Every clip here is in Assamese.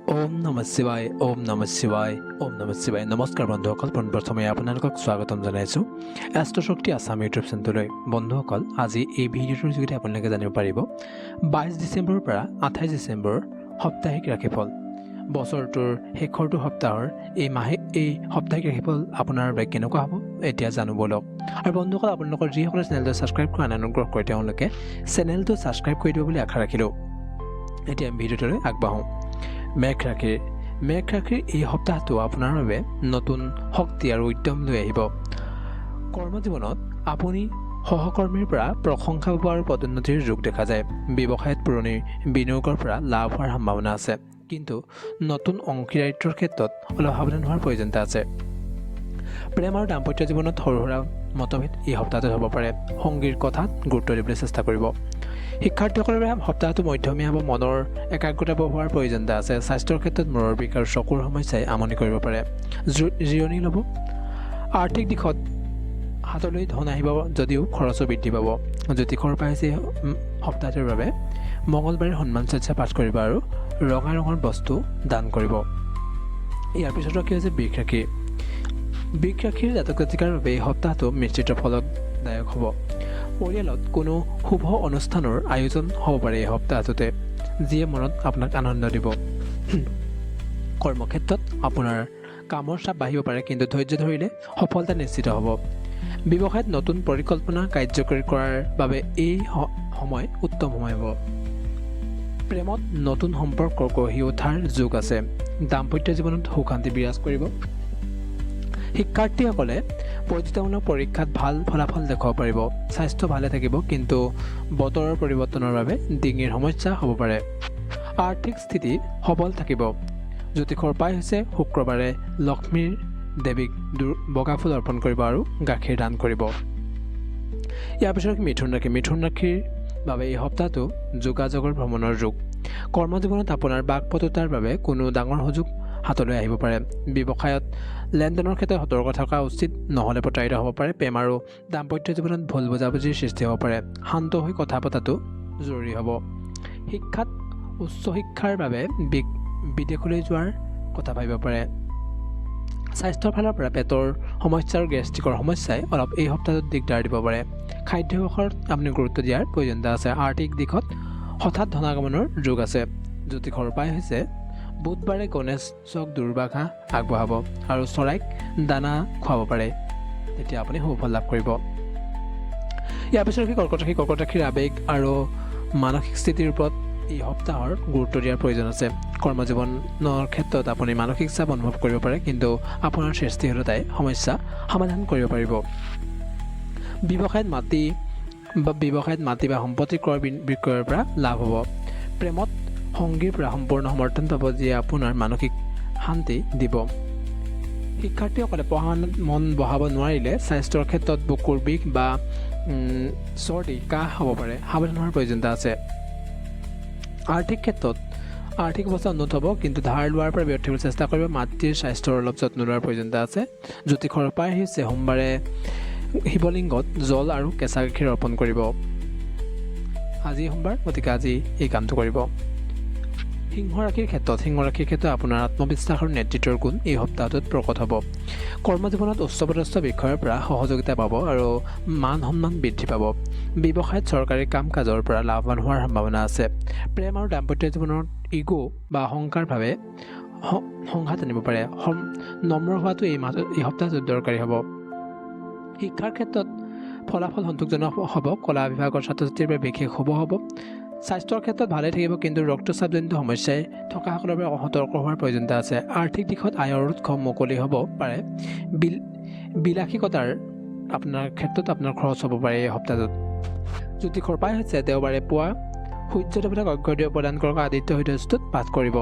ওম নমঃ শিৱায় ওম নমঃ শিৱায় ওম নমঃ শিৱায় নমস্কাৰ বন্ধুসকল পোনপ্ৰথমে আপোনালোকক স্বাগতম জনাইছোঁ এষ্ট্ৰশক্তি আছাম ইউটিউব চেনেললৈ বন্ধুসকল আজি এই ভিডিঅ'টোৰ যোগেদি আপোনালোকে জানিব পাৰিব 22 ডিচেম্বৰৰ পৰা 28 ডিচেম্বৰ সাপ্তাহিক ৰাশিফল বছৰটোৰ শেষৰটো সপ্তাহৰ এই সাপ্তাহিক ৰাশিফল আপোনাৰ বাবে কেনেকুৱা হ'ব এতিয়া জানো বলক আৰু বন্ধুসকল আপোনালোকৰ যিসকলে চেনেলটো ছাবস্ক্ৰাইব কৰা নাই অনুগ্ৰহ কৰি তেওঁলোকে চেনেলটো ছাবস্ক্ৰাইব কৰি দিব বুলি আশা ৰাখিলোঁ এতিয়া ভিডিঅ'টোলৈ আগবাঢ়োঁ মেঘ ৰাশিৰ এই সপ্তাহটো আপোনাৰ বাবে নতুন শক্তি আৰু উদ্যম লৈ আহিব কৰ্মজীৱনত আপুনি সহকৰ্মীৰ পৰা প্ৰশংসা পাব আৰু পদোন্নতিৰ যোগ দেখা যায় ব্যৱসায়ত পুৰণি বিনিয়োগৰ পৰা লাভ হোৱাৰ সম্ভাৱনা আছে কিন্তু নতুন অংশীদাৰিত্বৰ ক্ষেত্ৰত অলপ সাৱধান হোৱাৰ প্ৰয়োজনীয়তা আছে প্ৰেম আৰু দাম্পত্য জীৱনত সৰু সুৰা মতভেদ এই সপ্তাহটোত হ'ব পাৰে সংগীৰ কথাত গুৰুত্ব দিবলৈ চেষ্টা কৰিব শিক্ষাৰ্থীসকলৰ বাবে সপ্তাহটো মধ্যমীয়া হ'ব মনৰ একাগ্ৰতা বঢ়োৱাৰ প্ৰয়োজনীয়তা আছে স্বাস্থ্যৰ ক্ষেত্ৰত মূৰৰ বিষ আৰু চকুৰ সমস্যাই আমনি কৰিব পাৰে জিৰণি ল'ব আৰ্থিক দিশত হাতলৈ ধন আহিব যদিও খৰচো বৃদ্ধি পাব জ্যোতিষৰ পৰা হৈছে সপ্তাহটোৰ বাবে মঙলবাৰে হনুমান চালিচা পাঠ কৰিব আৰু ৰঙা ৰঙৰ বস্তু দান কৰিব ইয়াৰ পিছত কি হৈছে বৃষ ৰাশিৰ জাতক জাতিকাৰ বাবে এই সপ্তাহটো মিশ্ৰিত ফলদায়ক হ'ব পৰিয়ালত কোনো শুভ অনুষ্ঠানৰ আয়োজন হ'ব পাৰে এই সপ্তাহটোতে যিয়ে মনত আপোনাক আনন্দ দিব কৰ্মক্ষেত্ৰত আপোনাৰ কামৰ চাপ বাঢ়িব পাৰে কিন্তু ধৈৰ্য ধৰিলে সফলতা নিশ্চিত হ'ব ব্যৱসায়ত নতুন পৰিকল্পনা কাৰ্যকৰী কৰাৰ বাবে এই সময় উত্তম সময় হ'ব প্ৰেমত নতুন সম্পৰ্ক গঢ়ি উঠাৰ যোগ আছে দাম্পত্য জীৱনত সুখ শান্তি বিৰাজ কৰিব শিক্ষাৰ্থীসকলে প্ৰতিযোগিতামূলক পৰীক্ষাত ভাল ফলাফল দেখুৱাব পাৰিব স্বাস্থ্য ভালে থাকিব কিন্তু বতৰৰ পৰিৱৰ্তনৰ বাবে ডিঙিৰ সমস্যা হ'ব পাৰে আৰ্থিক স্থিতি সবল থাকিব জ্যোতিষৰ উপায় হৈছে শুক্ৰবাৰে লক্ষ্মীৰ দেৱীক বগা ফুল অৰ্পণ কৰিব আৰু গাখীৰ দান কৰিব ইয়াৰ পিছত মিথুন ৰাশিৰ বাবে এই সপ্তাহটো যোগাযোগৰ ভ্ৰমণৰ যুগ কৰ্মজীৱনত আপোনাৰ বাকপটুতাৰ বাবে কোনো ডাঙৰ সুযোগ হাতলৈ আহিব পাৰে ব্যৱসায়ত লেনদেনৰ ক্ষেত্ৰত সতৰ্ক থকা উচিত নহ'লে প্ৰতাৰিত হ'ব পাৰে প্ৰেম আৰু দাম্পত্য জীৱনত ভুল বুজাবুজিৰ সৃষ্টি হ'ব পাৰে শান্ত হৈ কথা পতাটো জৰুৰী হ'ব শিক্ষাত উচ্চ শিক্ষাৰ বাবে বিদেশলৈ যোৱাৰ কথা ভাবিব পাৰে স্বাস্থ্যৰ ফালৰ পৰা পেটৰ সমস্যা আৰু গেষ্ট্ৰিকৰ সমস্যাই অলপ এই সপ্তাহটোত দিগদাৰ দিব পাৰে খাদ্যাভ্যাসত আপুনি গুৰুত্ব দিয়াৰ প্ৰয়োজনীয়তা আছে আৰ্থিক দিশত হঠাৎ ধনাগমনৰ যোগ আছে জ্যোতিষৰ উপায় হৈছে বুধবাৰে গণেশক দুৰ্বাঘা আগবঢ়াব আৰু চৰাইক দানা খুৱাব পাৰে তেতিয়া আপুনি সুফল লাভ কৰিব ইয়াৰ পিছত কৰ্কট ৰাশিৰ আৱেগ আৰু মানসিক স্থিতিৰ ওপৰত এই সপ্তাহৰ গুৰুত্ব দিয়াৰ প্ৰয়োজন আছে কৰ্মজীৱনৰ ক্ষেত্ৰত আপুনি মানসিক চাপ অনুভৱ কৰিব পাৰে কিন্তু আপোনাৰ সৃষ্টিশীলতাই সমস্যা সমাধান কৰিব পাৰিব ব্যৱসায়ত মাটি বা সম্পত্তি ক্ৰয় বিক্ৰয়ৰ পৰা লাভ হ'ব প্ৰেমত সংগীৰ পৰা সম্পূৰ্ণ সমৰ্থন পাব যিয়ে আপোনাৰ মানসিক শান্তি দিব শিক্ষাৰ্থীসকলে পঢ়া-শুনাত মন বহাব নোৱাৰিলে স্বাস্থ্যৰ ক্ষেত্ৰত বুকুৰ বিষ বা চৰ্দি কাহ হ'ব পাৰে সাৱধান হোৱাৰ প্ৰয়োজনীয়তা আছে আৰ্থিক ক্ষেত্ৰত আৰ্থিক অৱস্থা উন্নত হ'ব কিন্তু ধাৰ লোৱাৰ পৰা বিৰত থাকিবলৈ চেষ্টা কৰিব মাতৃৰ স্বাস্থ্যৰ অলপ যত্ন লোৱাৰ প্ৰয়োজনীয়তা আছে জ্যোতিষৰ উপায় হৈছে সোমবাৰে শিৱলিংগত জল আৰু কেঁচা গাখীৰ অৰ্পণ কৰিব আজি সোমবাৰ গতিকে আজি এই কামটো কৰিব সিংহ ৰাশিৰ ক্ষেত্ৰত আপোনাৰ আত্মবিশ্বাস আৰু নেতৃত্বৰ গুণ এই সপ্তাহটোত প্ৰকট হ'ব কৰ্মজীৱনত উচ্চপদস্থ বিষয়ৰ পৰা সহযোগিতা পাব আৰু মান সন্মান বৃদ্ধি পাব ব্যৱসায়ত চৰকাৰী কাম কাজৰ পৰা লাভৱান হোৱাৰ সম্ভাৱনা আছে প্ৰেম আৰু দাম্পত্য জীৱনত ইগো বা অহংকাৰভাৱে সংঘাত আনিব পাৰে নম্ৰ হোৱাটো এই সপ্তাহটোত দৰকাৰী হ'ব শিক্ষাৰ ক্ষেত্ৰত ফলাফল সন্তোষজনক হ'ব কলা বিভাগৰ ছাত্ৰ ছাত্ৰীৰ বাবে বিশেষ শুভ হ'ব স্বাস্থ্যৰ ক্ষেত্ৰত ভালে থাকিব কিন্তু ৰক্তচাপজনিত সমস্যাই থকাসকলৰ বাবে সতৰ্ক হোৱাৰ প্ৰয়োজনীয়তা আছে আৰ্থিক দিশত আয়ৰ উৎস মুকলি হ'ব পাৰে বিলাসিকতাৰ আপোনাৰ ক্ষেত্ৰত আপোনাৰ খৰচ হ'ব পাৰে এই সপ্তাহটোত জ্যোতিষৰ উপায় হৈছে দেওবাৰে পুৱা সূৰ্য দেৱতাক অৰ্ঘ্য প্ৰদান কৰক আদিত্য হৃদয়স্তুত পাঠ কৰিব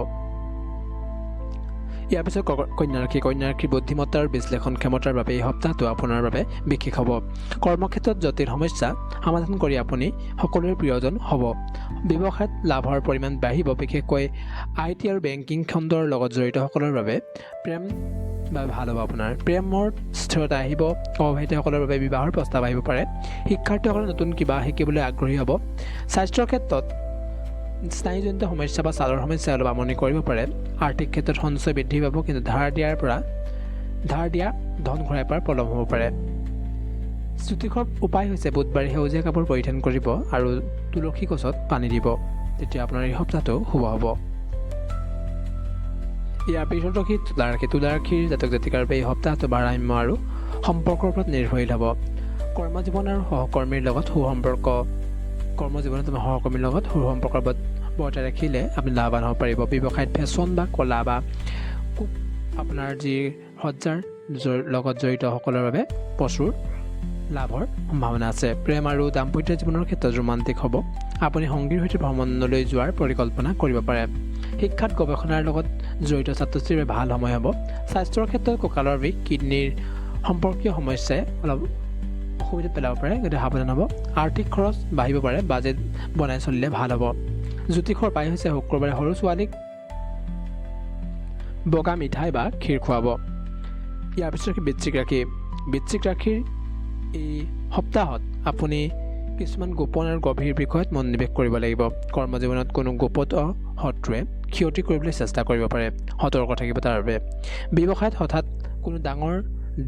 ইয়াৰ পিছত কন্যা ৰাশিৰ বুদ্ধিমত্তা আৰু বিশ্লেষণ ক্ষমতাৰ বাবে এই সপ্তাহটো আপোনাৰ বাবে বিশেষ হ'ব কৰ্মক্ষেত্ৰত জটিল সমস্যা সমাধান কৰি আপুনি সকলোৰে প্ৰিয়জন হ'ব ব্যৱসায়ত লাভৰ পৰিমাণ বাঢ়িব বিশেষকৈ IT আৰু বেংকিং খণ্ডৰ লগত জড়িতসকলৰ বাবে প্ৰেম ভাল হ'ব আপোনাৰ প্ৰেমৰ স্থিৰতা আহিব অবিবাহিতসকলৰ বাবে বিবাহৰ প্ৰস্তাৱ আহিব পাৰে শিক্ষাৰ্থীসকলে নতুন কিবা শিকিবলৈ আগ্ৰহী হ'ব স্বাস্থ্যৰ ক্ষেত্ৰত স্নায়ুজনিত সমস্যা বা ছালৰ সমস্যাই অলপ আমনি কৰিব পাৰে। আৰ্থিক ক্ষেত্ৰত সঞ্চয় বৃদ্ধি পাব, কিন্তু ধাৰ দিয়া ধন ঘূৰাই পোৱাৰ পলম হ'ব পাৰে। জ্যোতিষৰ উপায় হৈছে বুধবাৰে সেউজীয়া কাপোৰ পৰিধান কৰিব আৰু তুলসী গছত পানী দিব, তেতিয়া আপোনাৰ এই সপ্তাহটো শুভ হ'ব। ইয়াৰ পিছত তুলা ৰাশিৰ জাতক জাতিকাৰ বাবে এই সপ্তাহটো ভাৰসাম্য আৰু সম্পৰ্কৰ ওপৰত নিৰ্ভৰশীল হ'ব। কৰ্মজীৱন আৰু সহকৰ্মীৰ লগত সুসম্পৰ্ক বৰ্তাই ৰাখিলে আপুনি লাভৱান হ'ব পাৰিব। ব্যৱসায়ত ফেশ্বন বা কলা বা আপোনাৰ যি সজ্জাৰ লগত জড়িত সকলৰ বাবে প্ৰচুৰ লাভৰ সম্ভাৱনা আছে। প্ৰেম আৰু দাম্পত্য জীৱনৰ ক্ষেত্ৰত ৰোমান্টিক হ'ব। আপুনি সংগীৰ সৈতে ভ্ৰমণলৈ যোৱাৰ পৰিকল্পনা কৰিব পাৰে। শিক্ষাত গৱেষণাৰ লগত জড়িত ছাত্ৰ ছাত্ৰীৰ বাবে ভাল সময় হ'ব। স্বাস্থ্যৰ ক্ষেত্ৰত কঁকালৰ বিষ, কিডনীৰ সম্পৰ্কীয় সমস্যাই অলপ অসুবিধাত পেলাব পাৰে, গতিকে সাৱধান হ'ব। আৰ্থিক খৰচ বাঢ়িব পাৰে, বাজেট বনাই চলিলে ভাল হ'ব। জ্যোতিষৰ উপায় হৈছে শুক্ৰবাৰে সৰু ছোৱালীক বগা মিঠাই বা ক্ষীৰ খুৱাব। ইয়াৰ পিছত বৃশ্চিক ৰাশিৰ এই সপ্তাহত আপুনি কিছুমান গোপন আৰু গভীৰ বিষয়ত মনোনিৱেশ কৰিব লাগিব। কৰ্মজীৱনত কোনো গোপন শত্ৰুৱে ক্ষতি কৰিবলৈ চেষ্টা কৰিব পাৰে, সতৰ্ক থাকিব তাৰ বাবে। ব্যৱসায়ত হঠাৎ কোনো ডাঙৰ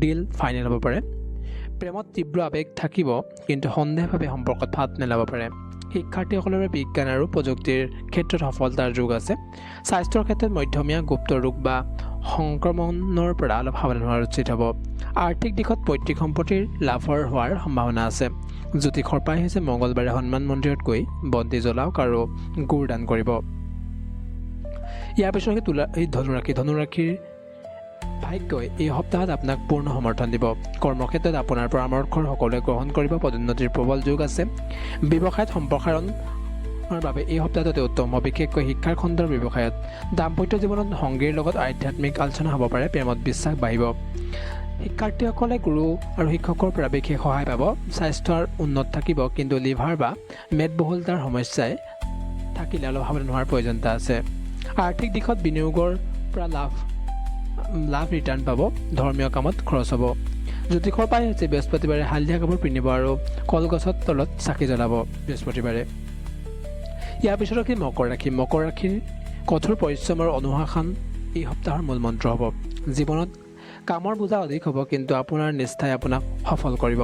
ডিল ফাইনেল হ'ব পাৰে। প্ৰেমত তীব্ৰ আৱেগ থাকিব, কিন্তু সন্দেহভাৱে সম্পৰ্কত ফাট মেলাব পাৰে। শিক্ষাৰ্থীসকলৰ বাবে বিজ্ঞান আৰু প্ৰযুক্তিৰ ক্ষেত্ৰত সফলতাৰ যোগ আছে। স্বাস্থ্যৰ ক্ষেত্ৰত মধ্যমীয়া গুপ্ত ৰোগ বা সংক্ৰমণৰ পৰা অলপ সাৱধান হোৱা উচিত হ'ব। আৰ্থিক দিশত পৈতৃক সম্পত্তিৰ লাভৰ হোৱাৰ সম্ভাৱনা আছে। জ্যোতিষৰ উপায় হৈছে মঙলবাৰে হনুমান মন্দিৰত গৈ বন্তি জ্বলাওক আৰু গুড় দান কৰিব। ইয়াৰ পিছত ধনুৰাশিৰ ভাগ্যই এই সপ্তাহত আপোনাক পূৰ্ণ সমৰ্থন দিব। কৰ্মক্ষেত্ৰত আপোনাৰ পৰামৰ্শৰ সকলোৱে গ্ৰহণ কৰিব, পদোন্নতিৰ প্ৰবল যোগ আছে। ব্যৱসায়ত সম্প্ৰসাৰণৰ বাবে এই সপ্তাহটো অতি উত্তম হ'ব, বিশেষকৈ শিক্ষাৰ খণ্ডৰ ব্যৱসায়ত। দাম্পত্য জীৱনত সংগীৰ লগত আধ্যাত্মিক আলোচনা হ'ব পাৰে, প্ৰেমত বিশ্বাস বাঢ়িব। শিক্ষাৰ্থীসকলে গুৰু আৰু শিক্ষকৰ পৰা বিশেষ সহায় পাব। স্বাস্থ্যৰ উন্নত থাকিব, কিন্তু লিভাৰ বা মেদবহুলতাৰ সমস্যাই থাকিলে অলপ সাৱধান হোৱাৰ প্ৰয়োজনীয়তা আছে। আৰ্থিক দিশত বিনিয়োগৰ পৰা লাভ ৰিটাৰ্ণ পাব। ধৰ্মীয় কামত খৰচ হ'ব। জ্যোতিষৰ উপায় হৈছে বৃহস্পতিবাৰে হালধীয়া কাপোৰ পিন্ধিব আৰু কলগছৰ তলত চাকি জ্বলাব বৃহস্পতিবাৰে। ইয়াৰ পিছত মকৰ ৰাশিৰ কঠোৰ পৰিশ্ৰম আৰু অনুশাসন এই সপ্তাহৰ মূল মন্ত্ৰ হ'ব। জীৱনত কামৰ বোজা অধিক হ'ব, কিন্তু আপোনাৰ নিষ্ঠাই আপোনাক সফল কৰিব।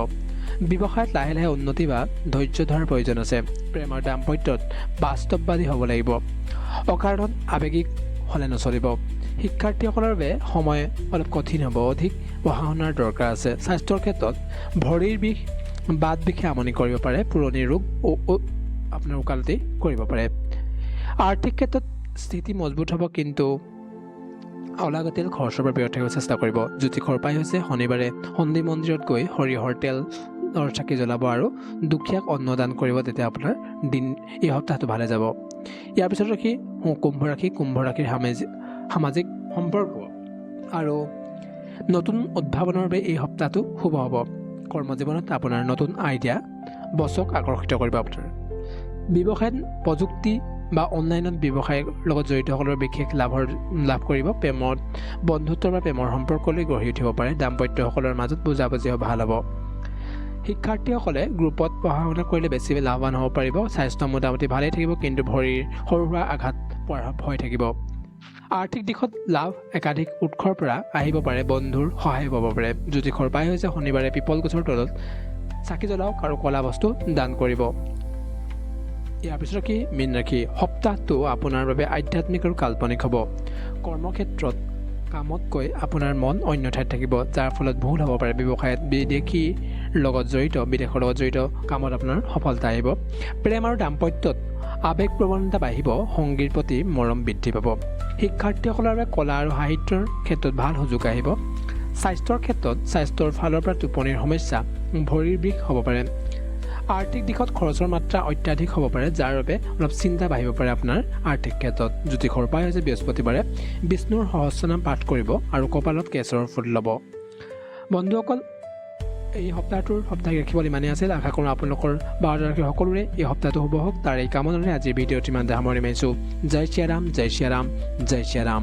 ব্যৱসায়ত লাহে লাহে উন্নতি বা ধৈৰ্য ধৰাৰ প্ৰয়োজন আছে। প্ৰেম আৰু দাম্পত্যত বাস্তৱবাদী হ'ব লাগিব। অকাৰণত আৱেগিক হ'লে নচলিব। শিক্ষাৰ্থীসকলৰ বাবে সময় অলপ কঠিন হ'ব, অধিক পঢ়া শুনাৰ দৰকাৰ আছে। স্বাস্থ্যৰ ক্ষেত্ৰত ভৰিৰ বিষ, বাত বিষে আমনি কৰিব পাৰে। পুৰণি ৰোগ আপোনাৰ ওকালতি কৰিব পাৰে। আৰ্থিক ক্ষেত্ৰত স্থিতি মজবুত হ'ব, কিন্তু অলাগতিয়াল খৰচৰ পৰা বিৰত থাকিব চেষ্টা কৰিব। জ্যোতিষৰ উপায় হৈছে শনিবাৰে সন্ধি মন্দিৰত গৈ সৰিয়হৰ তেলৰ চাকি জ্বলাব আৰু দুখীয়াক অন্নদান কৰিব, তেতিয়া আপোনাৰ এই সপ্তাহটো ভালে যাব। ইয়াৰ পিছত কুম্ভ ৰাশিৰ সামাজিক সম্পৰ্ক আৰু নতুন উদ্ভাৱনৰ বাবে এই সপ্তাহটো শুভ হ'ব। কৰ্মজীৱনত আপোনাৰ নতুন আইডিয়া বছক আকৰ্ষিত কৰিব। আপোনাৰ ব্যৱসায়ত প্ৰযুক্তি বা অনলাইনত ব্যৱসায়ৰ লগত জড়িতসকলৰ বিশেষ লাভ কৰিব। প্ৰেমত বন্ধুত্বৰ বা প্ৰেমৰ সম্পৰ্কলৈ গঢ়ি উঠিব পাৰে। দাম্পত্যসকলৰ মাজত বুজাবুজি ভাল হ'ব। শিক্ষাৰ্থীসকলে গ্ৰুপত পঢ়া শুনা কৰিলে বেছি লাভৱান হ'ব পাৰিব। স্বাস্থ্য মোটামুটি ভালেই থাকিব, কিন্তু ভৰিৰ সৰু সুৰা আঘাত পোৱাৰ ভয় থাকিব। আৰ্থিক দিশত লাভ একাধিক উৎসৰ পৰা আহিব পাৰে, বন্ধুৰ সহায় পাব পাৰে। জ্যোতিষৰ উপায় হৈছে শনিবাৰে পিপল গছৰ তলত চাকি জ্বলাওক আৰু কলা বস্তু দান কৰিব। ইয়াৰ পিছত মীন ৰাশি। সপ্তাহটো আপোনাৰ বাবে আধ্যাত্মিক আৰু কাল্পনিক হ'ব। কৰ্মক্ষেত্ৰত কামতকৈ আপোনাৰ মন অন্য ঠাইত থাকিব, যাৰ ফলত ভুল হ'ব পাৰে। ব্যৱসায়ত বিদেশৰ লগত জড়িত কামত আপোনাৰ সফলতা আহিব। প্ৰেম আৰু দাম্পত্যত আৱেগ প্ৰৱণতা বাঢ়িব, সংগীৰ প্ৰতি মৰম বৃদ্ধি পাব। শিক্ষাৰ্থীসকলৰ বাবে কলা আৰু সাহিত্যৰ ক্ষেত্ৰত ভাল সুযোগ আহিব। স্বাস্থ্যৰ ফালৰ পৰা টোপনিৰ সমস্যা, ভৰিৰ বিষ হ'ব পাৰে। আৰ্থিক দিশত খৰচৰ মাত্ৰা অত্যাধিক হ'ব পাৰে, যাৰ বাবে অলপ চিন্তা বাঢ়িব পাৰে আপোনাৰ আৰ্থিক ক্ষেত্ৰত। জ্যোতিষৰ উপায় হৈছে বৃহস্পতিবাৰে বিষ্ণুৰ সহস্ৰনাম পাঠ কৰিব আৰু কপালত কেশৰৰ ফুল ল'ব। বন্ধুসকল, এই সপ্তাহিক ৰাশিফল ইমানেই আছিল। আশা কৰোঁ আপোনালোকৰ 12 ৰাশি সকলোৰে এই সপ্তাহটো শুভ হওক। তাৰ এই কামনাৰে আজিৰ ভিডিঅ'টো ইমানতে সামৰণি মাৰিছোঁ। জয় শ্ৰীৰাম, জয় শ্ৰীৰাম, জয় শ্ৰীৰাম।